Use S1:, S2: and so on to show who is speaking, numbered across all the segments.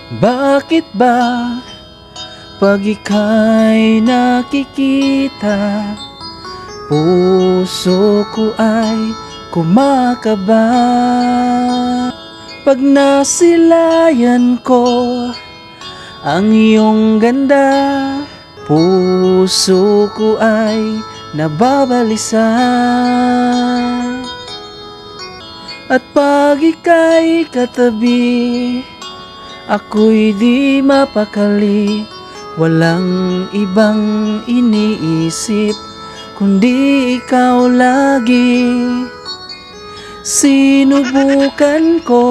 S1: Bakit ba pag ika'y nakikita, puso ko ay kumakaba? Pag nasilayan ko ang iyong ganda, puso ko ay nababalisa. At pag ika'y katabi, ako'y di mapakali, walang ibang iniisip kundi ikaw lagi. Sinubukan ko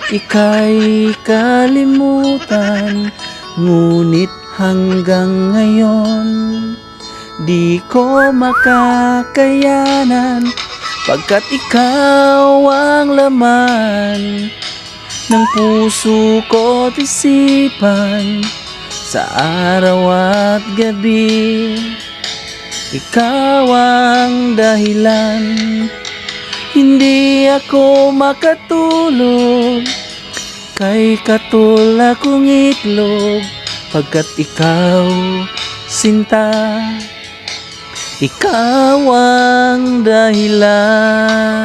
S1: ika'y kalimutan, ngunit hanggang ngayon di ko makakayanan, pagkat ikaw ang laman ng puso ko't isipan sa araw at gabi. Ikaw ang dahilan, hindi ako makatulog, kay katulad kong itlog, pagkat ikaw sinta, ikaw ang dahilan.